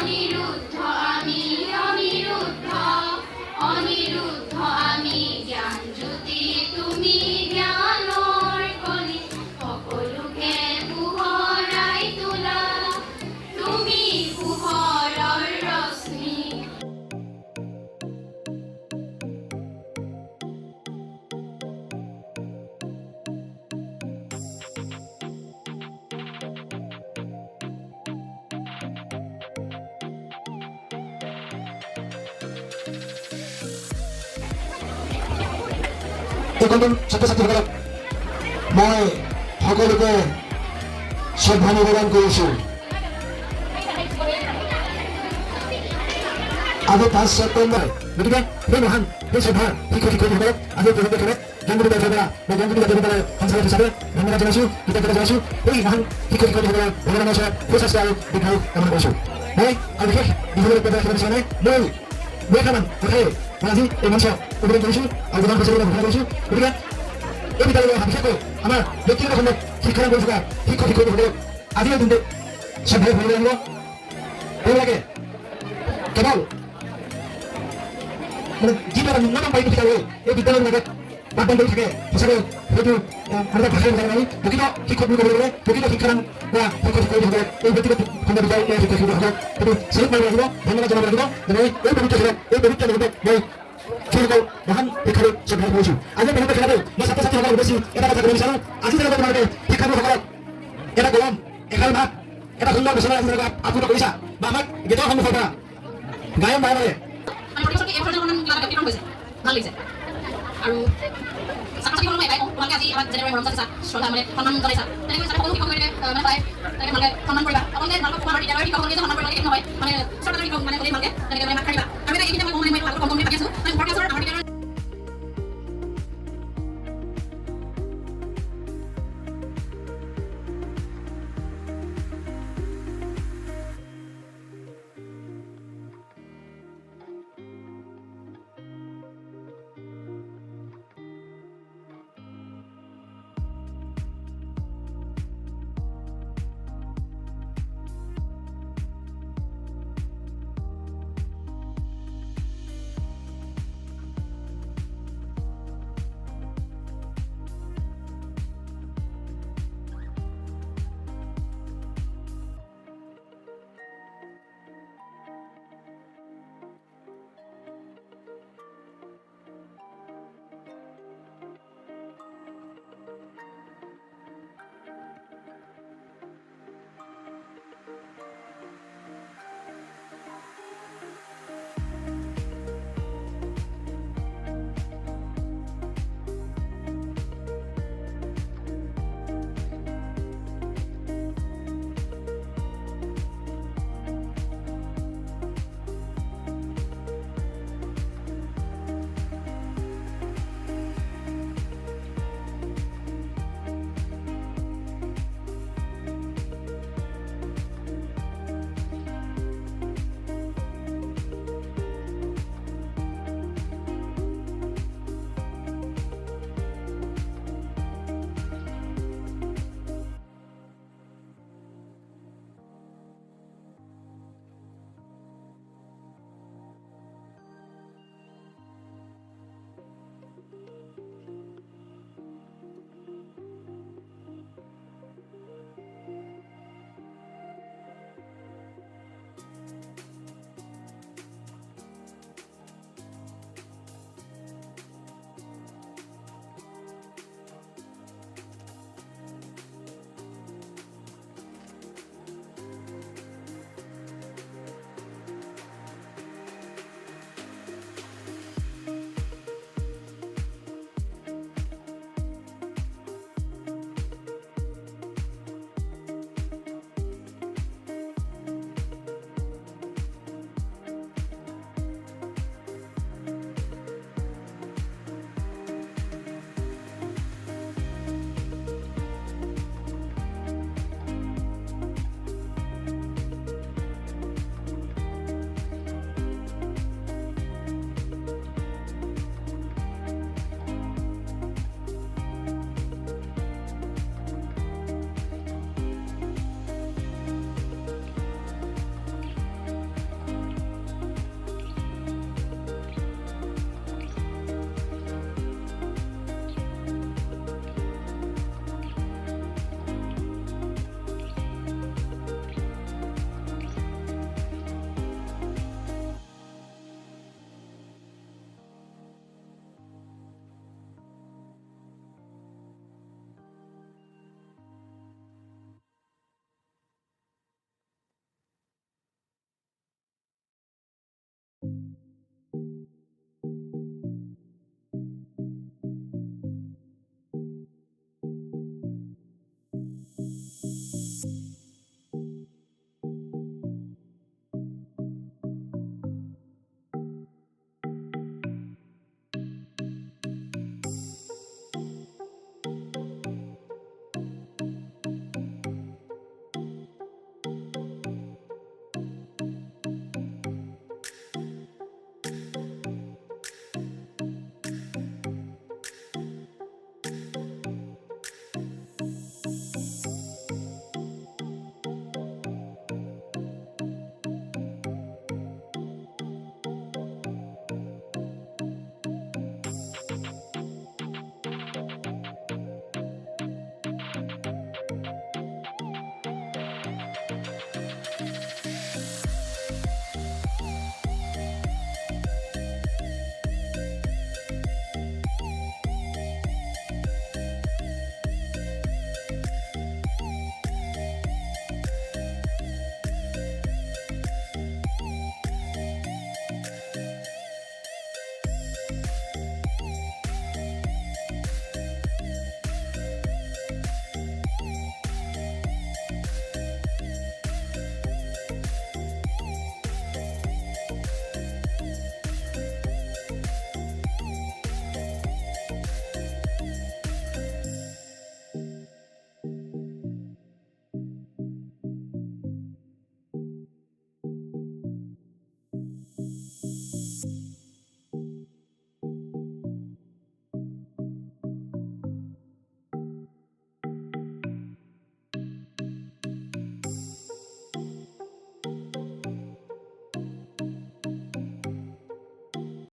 অনিৰুদ্ধ আমি অনিৰুদ্ধ অনিৰুদ্ধ আমি জ্ঞান জ্যোতি তুমি জ্ঞানৰ কলি সকলোকে পোহৰাই তোলা তুমি পোহৰৰ ৰশ্মি সকল ছাত্ৰ-ছাত্ৰীসকলক মই সকলোকে শ্ৰদ্ধা নিবেদন কৰিছোঁ। আজি 5 ছেপ্টেম্বৰ, গতিকে সেই মহান সেই শ্ৰদ্ধা শিক্ষক-শিক্ষয়িত্ৰীসকলক আজি প্ৰজন্মক্ষণে জ্ঞানজ্যোতি বিদ্যালয়ৰ পৰা মই জ্ঞানজ্যোতি বিদ্যালয়ৰ সঞ্চালক হিচাপে ধন্যবাদ জনাইছোঁ, কৃতজ্ঞতা জনাইছোঁ। এই মহান শিক্ষক-শিক্ষয়িত্ৰীসকলৰ ভগৱানৰ ওচৰত সুস্বাস্থ্য আৰু দীৰ্ঘায়ু কামনা কৰিছোঁ। মই আৰু বিশেষ দীঘলীয়া বক্তব্য ৰাখিব বিচৰা নাই। মই দুটামান কথাই মই আজি এই মঞ্চ উদ্বোধন কৰিছোঁ আৰু প্ৰধান সচিবলৈ ঘোষণা কৰিছোঁ। গতিকে এই বিদ্যালয়ৰ বিশেষকৈ আমাৰ ব্যক্তিগত খণ্ডত শিক্ষাদান কৰি থকা শিক্ষক-শিক্ষয়িত্ৰীসকলক আজিৰ দিনটো শ্ৰদ্ধাৰে ভৰিব লাগিব। তেওঁলোকে কেৱল মানে যিটো এটা ন্যূনতম পাৰিতোষিক লৈ এই বিদ্যালয়ৰ মাজত পাঠদান কৰি থাকে, সঁচাকৈ হয়তো আমাৰ ভাষাৰে বুজাব নোৱাৰি। প্ৰকৃত শিক্ষক বুলি ক'বলৈ গ'লে প্ৰকৃত শিক্ষাদান কৰা শিক্ষক-শিক্ষয়িত্ৰীসকলক এই ব্যক্তিগত খণ্ডৰ বিদ্যালয়ৰ শিক্ষক-শিক্ষয়িত্ৰীসকলক সেইটো চেলুট মাৰিব লাগিব, ধন্যবাদ জনাব লাগিব। যে এই পবিত্ৰ খেলত এই পবিত্ৰ মুহূৰ্তত মই সেইসকল মহান শিক্ষালৈ শ্ৰদ্ধা কৰিছোঁ। আজিৰ পবিত্ৰ খেলতে মই ছাত্ৰ-ছাত্ৰীসকলক উদ্দেশ্যি এটা কথা ক'ব বিচাৰোঁ। আজি যেনেকৈ তোমালোকে শিক্ষাৰ্থীসকলক এটা গৰম এষাৰ ভাত এটা সুন্দৰ বিচনা আজি যেনেকৈ আপ্লুত কৰিছা বা আমাক গেটৰ সন্মুখৰ পৰা গায়ন বায়নেৰে ভাল লাগিছে আৰু ছাত্ৰ-ছাত্ৰীসকলক মই এটাই কওঁ, তোমালোকে আজি আমাক যেনেদৰে মৰম চাইছা, শ্ৰদ্ধা মানে সন্মান জনাইছা, তেনেকৈ সকলো শিক্ষক মানে পায় তেনেকৈ ভালকৈ সন্মান কৰিবা। আপোনালোকে ভালকৈ আমাৰ বিদ্যালয়ৰ শিক্ষকসকলকে যে সন্মান কৰিব লাগে সেইটো নহয়, মানে